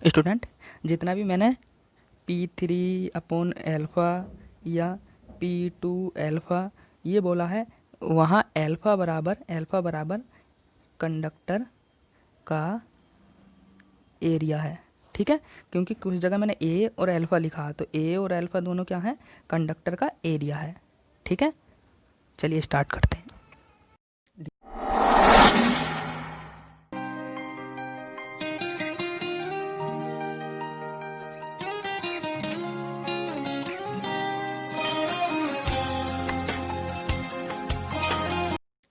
Student, जितना भी मैंने P3/अल्फ़ा या P2 अल्फ़ा ये बोला है, वहाँ अल्फ़ा बराबर कंडक्टर का एरिया है। ठीक है, क्योंकि कुछ जगह मैंने ए और अल्फ़ा लिखा, तो ए और अल्फ़ा दोनों क्या है, कंडक्टर का एरिया है। ठीक है, चलिए स्टार्ट करते हैं।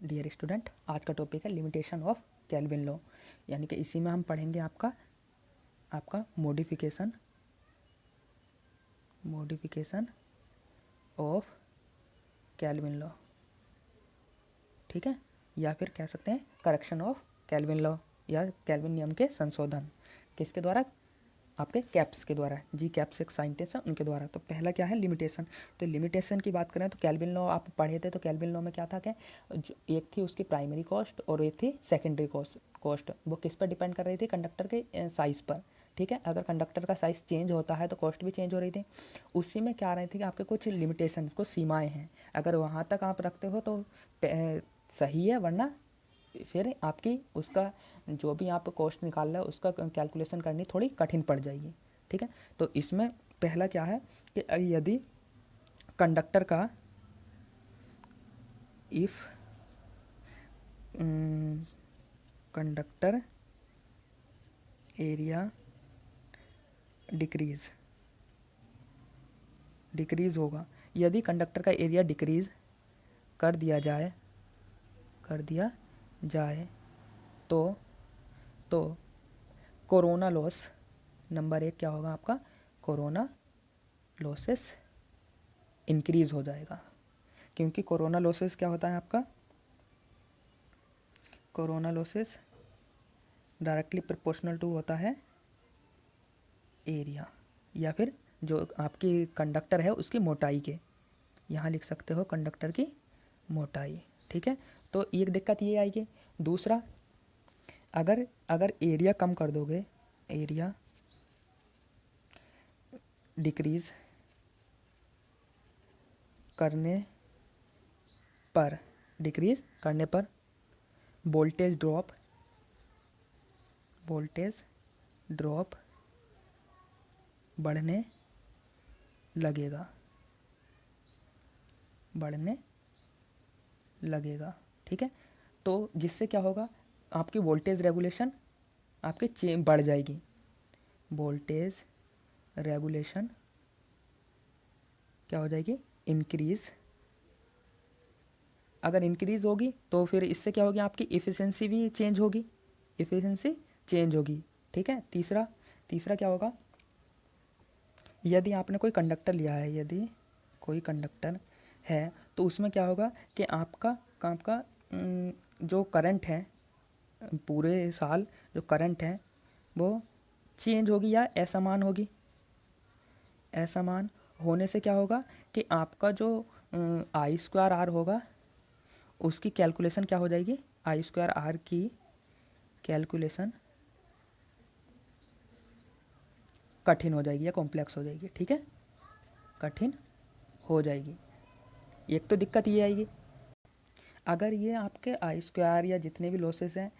डियर स्टूडेंट, आज का टॉपिक है लिमिटेशन ऑफ केल्विन लॉ, यानी कि इसी में हम पढ़ेंगे आपका मॉडिफिकेशन ऑफ केल्विन लॉ। ठीक है, या फिर कह सकते हैं करेक्शन ऑफ केल्विन लॉ या केल्विन नियम के संशोधन। किसके द्वारा? आपके कैप्स के द्वारा, जी कैप्स एक साइंटिस्ट हैं उनके द्वारा। तो पहला क्या है, लिमिटेशन। तो लिमिटेशन की बात करें तो केल्विन लॉ आप पढ़े थे, तो केल्विन लॉ में क्या था कि जो एक थी उसकी प्राइमरी कॉस्ट और एक थी सेकेंडरी कॉस्ट। वो किस पर डिपेंड कर रही थी? कंडक्टर के साइज़ पर। ठीक है, अगर कंडक्टर का साइज़ चेंज होता है तो कॉस्ट भी चेंज हो रही थी। उसी में क्या आ रही थी कि आपके कुछ लिमिटेशन, कुछ सीमाएँ हैं, अगर वहाँ तक आप रखते हो तो सही है, वरना फिर आपकी उसका जो भी आप कॉस्ट निकाल रहे हो उसका कैलकुलेशन करनी थोड़ी कठिन पड़ जाएगी। ठीक है, तो इसमें पहला क्या है कि यदि कंडक्टर का इफ़ कंडक्टर एरिया डिक्रीज़ होगा, यदि कंडक्टर का एरिया डिक्रीज़ कर दिया जाए तो कोरोना लॉस, नंबर 1 क्या होगा आपका, कोरोना लॉसेस इंक्रीज़ हो जाएगा। क्योंकि कोरोना लॉसेस क्या होता है आपका, corona losses directly proportional to होता है एरिया, या फिर जो आपकी कंडक्टर है उसकी मोटाई के। यहाँ लिख सकते हो कंडक्टर की मोटाई। ठीक है, तो एक दिक्कत ये आएगी। दूसरा, अगर एरिया कम कर दोगे, एरिया डिक्रीज़ करने पर वोल्टेज ड्रॉप बढ़ने लगेगा। ठीक है, तो जिससे क्या होगा, आपकी वोल्टेज रेगुलेशन आपकी बढ़ जाएगी। वोल्टेज रेगुलेशन क्या हो जाएगी, इंक्रीज़। अगर इंक्रीज़ होगी तो फिर इससे क्या होगी, आपकी इफ़िशेंसी भी चेंज होगी, ठीक है, तीसरा क्या होगा, यदि आपने कोई कंडक्टर लिया है, यदि कोई कंडक्टर है तो उसमें क्या होगा कि आपका जो करंट है, पूरे साल जो करंट है वो चेंज होगी या असमान होगी। असमान होने से क्या होगा कि आपका जो I²R होगा उसकी कैलकुलेशन क्या हो जाएगी, I²R की कैलकुलेशन कठिन हो जाएगी या कॉम्प्लेक्स हो जाएगी। ठीक है, कठिन हो जाएगी। एक तो दिक्कत ये आएगी। अगर ये आपके I² या जितने भी लॉसेस हैं,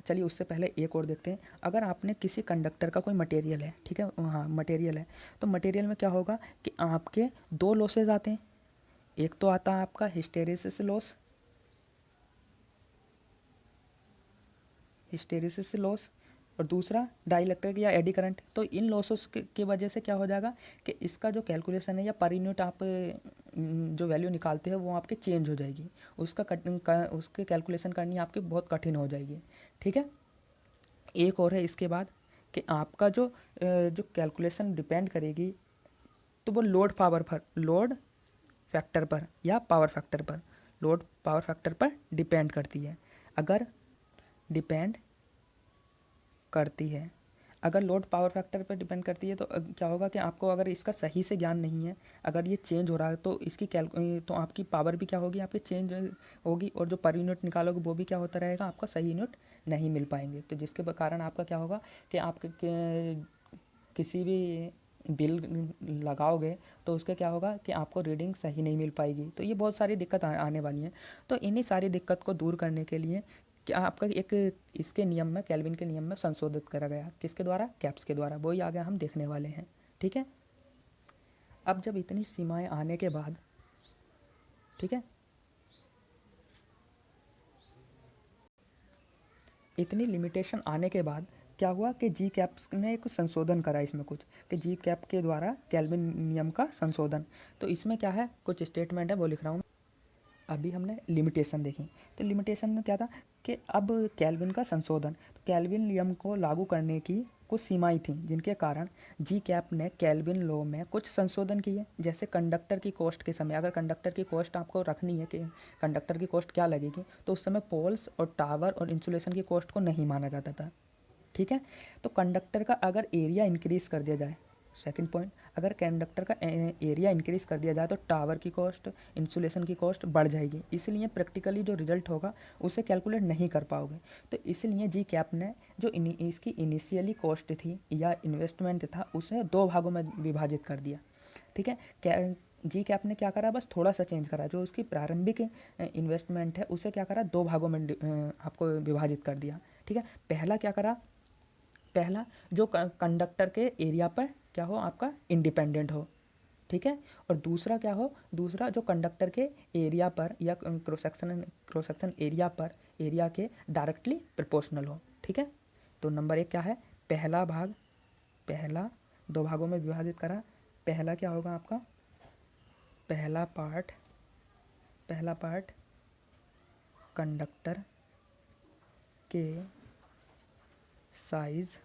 चलिए उससे पहले एक और देखते हैं। अगर आपने किसी कंडक्टर का कोई मटेरियल है, ठीक है, हाँ मटेरियल है, तो मटेरियल में क्या होगा कि आपके दो लॉसेस आते हैं। एक तो आता है आपका हिस्टेरिसिस लॉस और दूसरा डाइलेक्ट्रिक या एडी करंट। तो इन लॉसेस की वजह से क्या हो जाएगा कि इसका जो कैलकुलेशन है या पर यूनिट आप जो वैल्यू निकालते हैं वो आपके चेंज हो जाएगी, उसके कैलकुलेशन करनी आपकी बहुत कठिन हो जाएगी। ठीक है, एक और है इसके बाद कि आपका जो कैलकुलेशन डिपेंड करेगी तो वो लोड फैक्टर पर या पावर फैक्टर पर डिपेंड करती है। अगर लोड पावर फैक्टर पर डिपेंड करती है तो क्या होगा कि आपको अगर इसका सही से ज्ञान नहीं है, अगर ये चेंज हो रहा है तो तो आपकी पावर भी क्या होगी, आपकी चेंज होगी, और जो पर यूनिट निकालोगे वो भी क्या होता रहेगा, आपका सही यूनिट नहीं मिल पाएंगे। तो जिसके कारण आपका क्या होगा कि आपके किसी भी बिल लगाओगे तो उसका क्या होगा कि आपको रीडिंग सही नहीं मिल पाएगी। तो ये बहुत सारी दिक्कत आने वाली हैं। तो इन्हीं सारी दिक्कत को दूर करने के लिए क्या आपका एक इसके नियम में, केल्विन के नियम में संशोधित करा गया। किसके द्वारा? कैप्स के द्वारा। वही आगे हम देखने वाले हैं। ठीक है। अब जब इतनी सीमाएं आने के बाद, ठीक है, इतनी लिमिटेशन आने के बाद क्या हुआ कि जी कैप्स ने एक संशोधन करा इसमें कुछ, कि जी कैप के द्वारा केल्विन नियम का संशोधन। तो इसमें क्या है, कुछ स्टेटमेंट है वो लिख रहा हूँ। अभी हमने लिमिटेशन देखी, तो लिमिटेशन में क्या था कि अब केल्विन का संशोधन, तो केल्विन नियम को लागू करने की कुछ सीमाएं थीं जिनके कारण जी कैप ने केल्विन लॉ में कुछ संशोधन किए। जैसे कंडक्टर की कॉस्ट के समय, अगर कंडक्टर की कॉस्ट आपको रखनी है कि कंडक्टर की कॉस्ट क्या लगेगी, तो उस समय पोल्स और टावर और इंसुलेशन की कॉस्ट को नहीं माना जाता था। ठीक है। तो कंडक्टर का अगर एरिया इंक्रीज़ कर दिया जाए, सेकंड पॉइंट, अगर कंडक्टर का एरिया इंक्रीज़ कर दिया जाए तो टावर की कॉस्ट, इंसुलेशन की कॉस्ट बढ़ जाएगी। इसलिए प्रैक्टिकली जो रिजल्ट होगा उसे कैलकुलेट नहीं कर पाओगे। तो इसलिए जी कैप ने जो इसकी इनिशियली कॉस्ट थी या इन्वेस्टमेंट था उसे 2 भागों में विभाजित कर दिया। ठीक है। जी कैप ने क्या करा, बस थोड़ा सा चेंज करा। जो उसकी प्रारंभिक इन्वेस्टमेंट है उसे क्या करा, 2 भागों में आपको विभाजित कर दिया। ठीक है। पहला क्या करा, पहला जो कंडक्टर के एरिया पर क्या हो, आपका इंडिपेंडेंट हो। ठीक है। और दूसरा क्या हो, दूसरा जो कंडक्टर के एरिया पर या क्रॉस सेक्शन एरिया पर, एरिया के डायरेक्टली प्रोपोर्शनल हो। ठीक है। तो नंबर 1 क्या है, पहला भाग, पहला 2 भागों में विभाजित करा। पहला क्या होगा आपका, पहला पार्ट कंडक्टर के साइज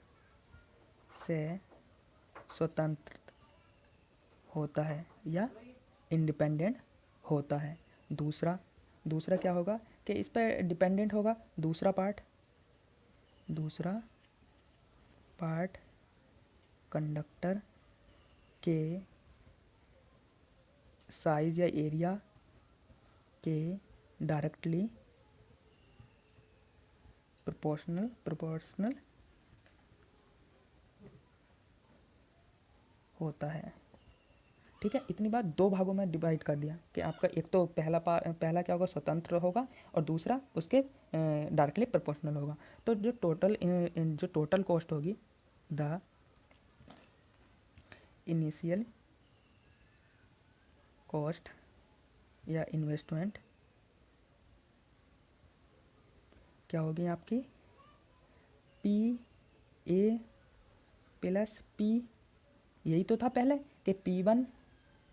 से स्वतंत्र होता है या इंडिपेंडेंट होता है। दूसरा क्या होगा कि इस पर डिपेंडेंट होगा। दूसरा पार्ट कंडक्टर के साइज या एरिया के डायरेक्टली प्रोपोर्शनल होता है। ठीक है। इतनी बात 2 भागों में डिवाइड कर दिया कि आपका एक तो पहला क्या होगा, स्वतंत्र होगा, और दूसरा उसके डायरेक्टली प्रोपोर्शनल होगा। तो जो टोटल कॉस्ट होगी, द इनिशियल कॉस्ट या इन्वेस्टमेंट क्या होगी आपकी, पी ए प्लस पी, यही तो था पहले कि P1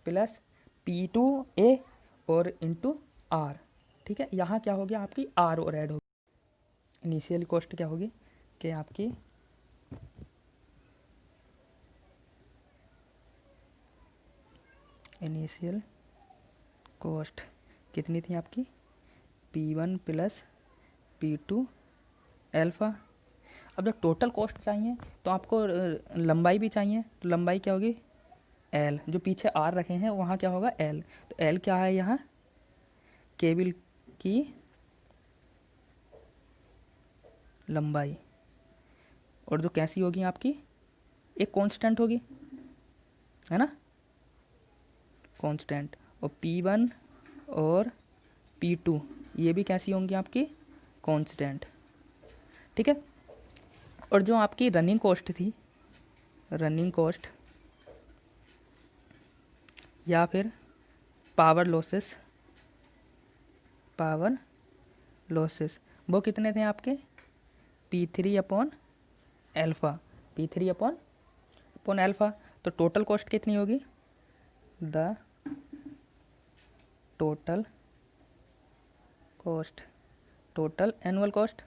प्लस P2A और इंटू R। ठीक है। यहाँ क्या हो गया, आपकी R और ऐड होगी। इनिशियल कॉस्ट क्या होगी कि आपकी इनिशियल कॉस्ट कितनी थी आपकी, P1 प्लस P2 अल्फ़ा। अब जब टोटल कॉस्ट चाहिए तो आपको लंबाई भी चाहिए, तो लंबाई क्या होगी, एल। जो पीछे आर रखे हैं वहाँ क्या होगा, एल। तो एल क्या है यहाँ, केबल की लंबाई, और जो कैसी होगी आपकी, एक कांस्टेंट होगी, है ना, कांस्टेंट। और P1 और P2 ये भी कैसी होंगी आपकी, कांस्टेंट। ठीक है। और जो आपकी रनिंग कॉस्ट थी, रनिंग कॉस्ट या फिर पावर लॉसेस वो कितने थे आपके, P3 upon alpha, P3 upon alpha. तो टोटल कॉस्ट कितनी होगी, the total cost, total annual cost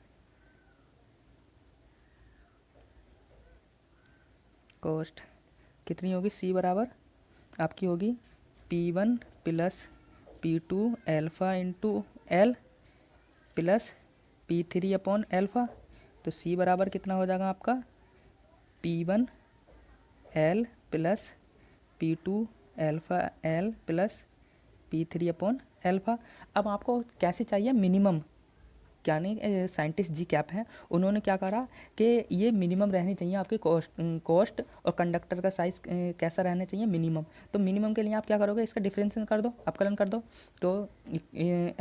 कितनी होगी, C बराबर आपकी होगी P1 plus P2 alpha into L plus P3 upon alpha. तो C बराबर कितना हो जाएगा आपका, P1 L plus P2 alpha L plus P3 upon alpha. अब आपको कैसे चाहिए, मिनिमम, क्या नहीं साइंटिस्ट जी कैप हैं, उन्होंने क्या करा कि ये मिनिमम रहनी चाहिए आपकी कॉस्ट और कंडक्टर का साइज कैसा रहना चाहिए, मिनिमम। तो मिनिमम के लिए आप क्या करोगे, इसका डिफरेंशिएशन कर दो, अपकलन कर दो। तो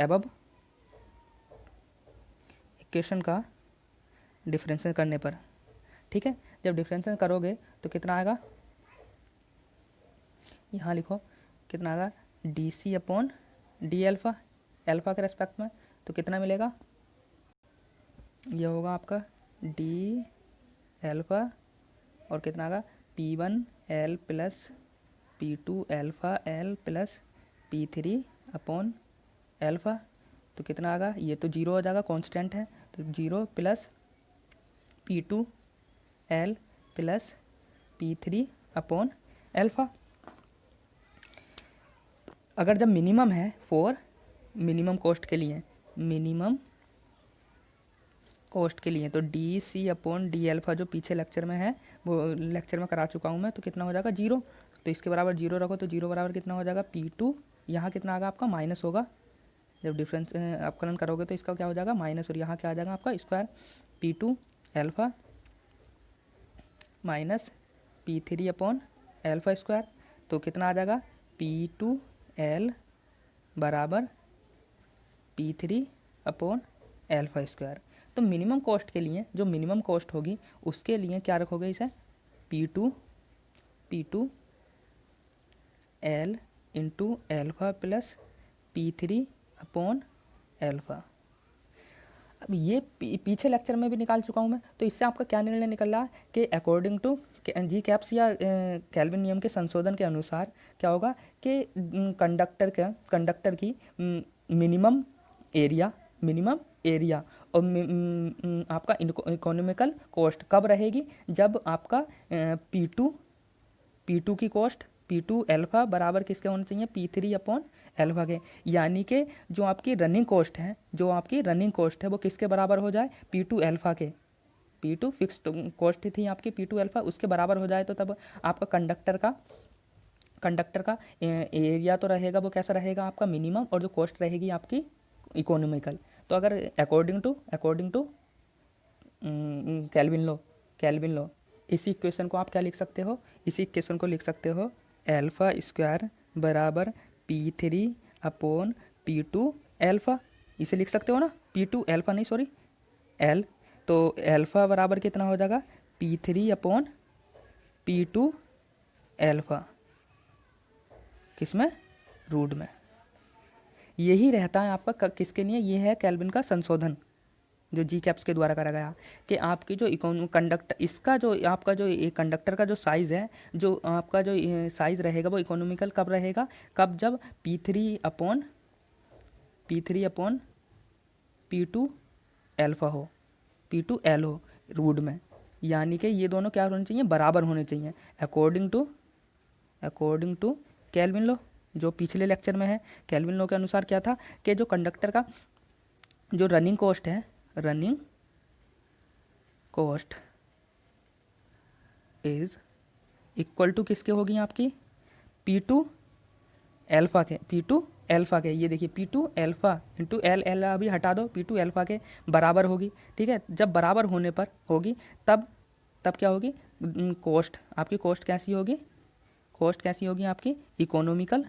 अबव इक्वेशन का डिफरेंशिएशन करने पर, ठीक है, जब डिफरेंशिएशन करोगे तो कितना आएगा, यहाँ लिखो कितना आएगा, D C upon D alpha, alpha के रेस्पेक्ट में, तो कितना मिलेगा, यह होगा आपका डी एल्फ़ा और कितना आएगा P one L plus P two alpha L plus P three upon alpha. तो कितना आएगा, ये तो जीरो हो जाएगा, कांस्टेंट है, तो zero plus P two L plus P three upon alpha. अगर जब मिनिमम है फॉर मिनिमम कॉस्ट के लिए, मिनिमम कॉस्ट के लिए, तो D C upon D alpha जो पीछे लेक्चर में है, वो लेक्चर में करा चुका हूँ मैं, तो कितना हो जाएगा जीरो। तो इसके बराबर जीरो रखो, तो जीरो बराबर कितना हो जाएगा पी टू, यहाँ कितना आएगा आपका माइनस होगा, जब डिफरेंस अपकलन करोगे तो इसका क्या हो जाएगा माइनस, और यहाँ क्या आ जाएगा आपका square P two alpha minus P three upon alpha square. तो कितना आ जाएगा पी टू एल बराबर P three upon alpha square. तो मिनिमम कॉस्ट के लिए जो मिनिमम कॉस्ट होगी उसके लिए क्या रखोगे, इसे P two L into alpha plus P three upon alpha. अब ये पीछे लेक्चर में भी निकाल चुका हूँ मैं, तो इससे आपका क्या निर्णय निकल रहा है कि अकॉर्डिंग टू जी कैप्स या केल्विन नियम के संशोधन के अनुसार क्या होगा कि कंडक्टर की मिनिमम एरिया और आपका इकोनॉमिकल कॉस्ट कब रहेगी, जब आपका पी टू की कॉस्ट पी टू एल्फ़ा बराबर किसके होना चाहिए, पी थ्री अपॉन एल्फ़ा के। यानी कि जो आपकी रनिंग कॉस्ट है वो किसके बराबर हो जाए, पी टू एल्फ़ा के। पी टू फिक्स्ड कॉस्ट थी आपकी पी टू एल्फ़ा, उसके बराबर हो जाए तो तब आपका कंडक्टर का एरिया तो रहेगा वो कैसा रहेगा आपका मिनिमम, और जो कॉस्ट रहेगी आपकी इकोनॉमिकल। तो अगर अकॉर्डिंग टू कैल्विन लॉ इसी इक्वेशन को आप क्या लिख सकते हो, इसी इक्वेशन को लिख सकते हो एल्फ़ा स्क्वायर बराबर P three upon P two alpha, इसे लिख सकते हो ना, पी टू एल्फ़ा नहीं सॉरी एल, तो एल्फ़ा बराबर कितना हो जाएगा P three upon P two alpha, किसमें, रूट में। यही रहता है आपका किसके लिए, ये है केल्विन का संशोधन जो जी कैप्स के द्वारा करा गया कि आपकी जो इसका जो आपका जो कंडक्टर का जो साइज़ है, जो आपका जो साइज़ रहेगा वो इकोनॉमिकल कब रहेगा, कब, जब P three upon P two alpha हो, पी टू एल हो रूट में। यानी कि ये दोनों क्या होने चाहिए, बराबर होने चाहिए अकॉर्डिंग टू केल्विन लॉ, जो पिछले लेक्चर में है। केल्विन लॉ के अनुसार क्या था कि जो कंडक्टर का जो running cost is equal to किसके होगी आपकी, पी टू एल्फ़ा के, ये देखिए P two alpha into L अभी हटा दो, पी टू एल्फ़ा के बराबर होगी, ठीक है। जब बराबर होने पर होगी तब क्या होगी, कॉस्ट आपकी कॉस्ट कैसी होगी आपकी इकोनॉमिकल,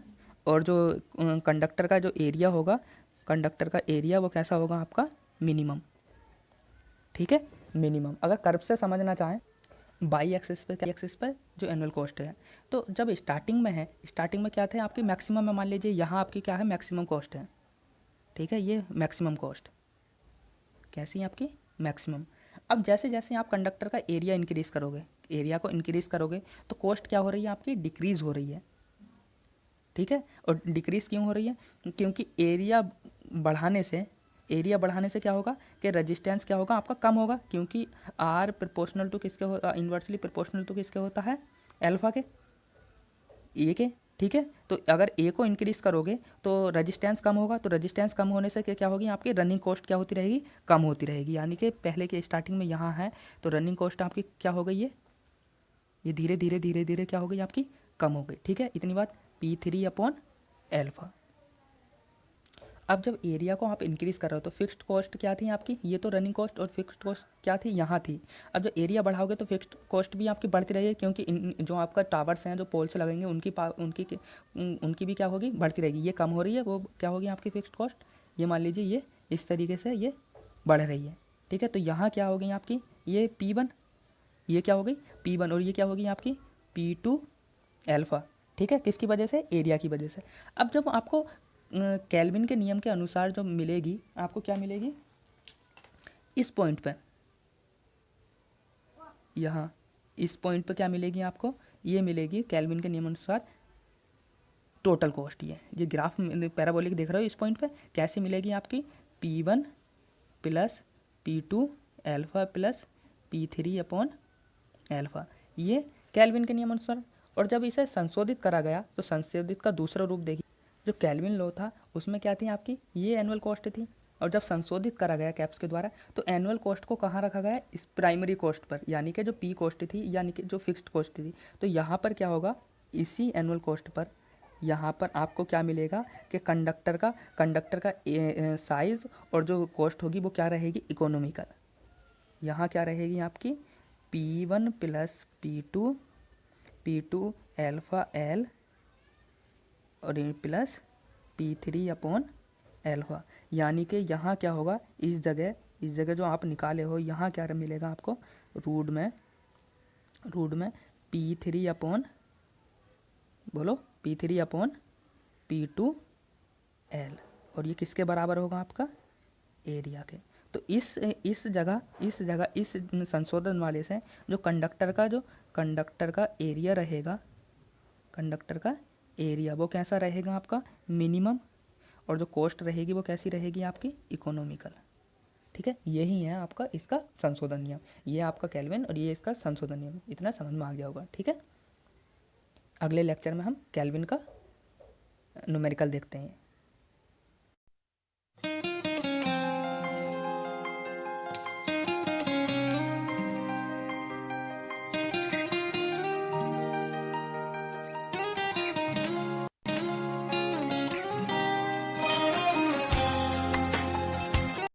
और जो कंडक्टर का जो एरिया होगा, कंडक्टर का एरिया वो कैसा होगा आपका मिनिमम, ठीक है, मिनिमम। अगर कर्व से समझना चाहें बाई एक्सिस पर जो एनुअल कॉस्ट है, तो जब स्टार्टिंग में क्या थे आपकी मैक्सिमम में, मान लीजिए यहाँ आपकी क्या है मैक्सिमम कॉस्ट है, ठीक है, ये मैक्सिमम कॉस्ट कैसी है आपकी मैक्सिमम। अब जैसे जैसे आप कंडक्टर का एरिया को इंक्रीज़ करोगे तो कॉस्ट क्या हो रही है आपकी, डिक्रीज़ हो रही है, ठीक है। और डिक्रीज़ क्यों हो रही है, क्योंकि एरिया बढ़ाने से क्या होगा कि रेजिस्टेंस क्या होगा आपका कम होगा, क्योंकि आर प्रोपोर्शनल टू किसके होता, इन्वर्सली प्रोपोर्शनल टू किसके होता है, एल्फ़ा के, ए के, ठीक है। तो अगर ए को इंक्रीज़ करोगे तो रेजिस्टेंस कम होगा, तो रेजिस्टेंस कम होने से क्या होगी आपकी रनिंग कॉस्ट क्या होती रहेगी, कम होती रहेगी। यानी कि पहले के स्टार्टिंग में यहाँ है तो रनिंग कॉस्ट आपकी क्या हो गई है, ये धीरे धीरे क्या हो गई आपकी कम हो गई, ठीक है। इतनी बात पी थ्री अपॉन एल्फ़ा। अब जब एरिया को आप इंक्रीज़ कर रहे हो तो फिक्स्ड कॉस्ट क्या थी आपकी, ये तो रनिंग कॉस्ट, और फिक्स्ड कॉस्ट क्या थी, यहाँ थी। अब जब एरिया बढ़ाओगे तो फिक्स्ड कॉस्ट भी आपकी बढ़ती रहेगी, क्योंकि जो आपका टावर्स हैं जो पोल्स लगेंगे उनकी भी क्या होगी, बढ़ती रहेगी। ये कम हो रही है, वो क्या होगी आपकी फिक्स्ड कॉस्ट, ये मान लीजिए ये इस तरीके से ये बढ़ रही है, ठीक है। तो यहाँ क्या हो गई आपकी, ये P1, ये क्या हो गई P1, और ये क्या होगी आपकी P2 अल्फ़ा, ठीक है। किसकी वजह से, एरिया की वजह से। अब जब आपको केल्विन के नियम के अनुसार जो मिलेगी, आपको क्या मिलेगी, इस पॉइंट पे, यहाँ इस पॉइंट पे क्या मिलेगी आपको, ये मिलेगी केल्विन के नियम अनुसार टोटल कॉस्ट। ये ग्राफ पैराबोलिक देख रहे हो, इस पॉइंट पे कैसे मिलेगी आपकी, P1 plus P2 alpha plus P3 upon alpha, ये केल्विन के नियम अनुसार। और जब इसे संशोधित करा गया तो संशोधित का दूसरा रूप देखिए, जो केल्विन लॉ था उसमें क्या थी आपकी, ये एनुअल कॉस्ट थी, और जब संशोधित करा गया कैप्स के द्वारा तो एनुअल कॉस्ट को कहाँ रखा गया, इस प्राइमरी कॉस्ट पर, यानी कि जो पी कॉस्ट थी, यानी कि जो फिक्स्ड कॉस्ट थी। तो यहाँ पर क्या होगा, इसी एनुअल कॉस्ट पर यहाँ पर आपको क्या मिलेगा कि कंडक्टर का साइज़ और जो कॉस्ट होगी वो क्या रहेगी, इकोनॉमिकल। यहाँ क्या रहेगी आपकी P1 plus P2 alpha L और प्लस P3 अपॉन अल्फ़ा, यानी कि यहाँ क्या होगा, इस जगह जो आप निकाले हो, यहाँ क्या मिलेगा आपको, रूट में P3 अपॉन, बोलो P3 अपॉन P2 L, और ये किसके बराबर होगा आपका, एरिया के। तो इस जगह इस संशोधन वाले से जो कंडक्टर का एरिया रहेगा, कंडक्टर का एरिया वो कैसा रहेगा आपका, मिनिमम, और जो कॉस्ट रहेगी वो कैसी रहेगी आपकी, इकोनॉमिकल, ठीक है। यही है आपका इसका संशोधन नियम, ये आपका केल्विन और ये इसका संशोधन नियम, इतना समझ में आ गया होगा, ठीक है। अगले लेक्चर में हम केल्विन का न्यूमेरिकल देखते हैं।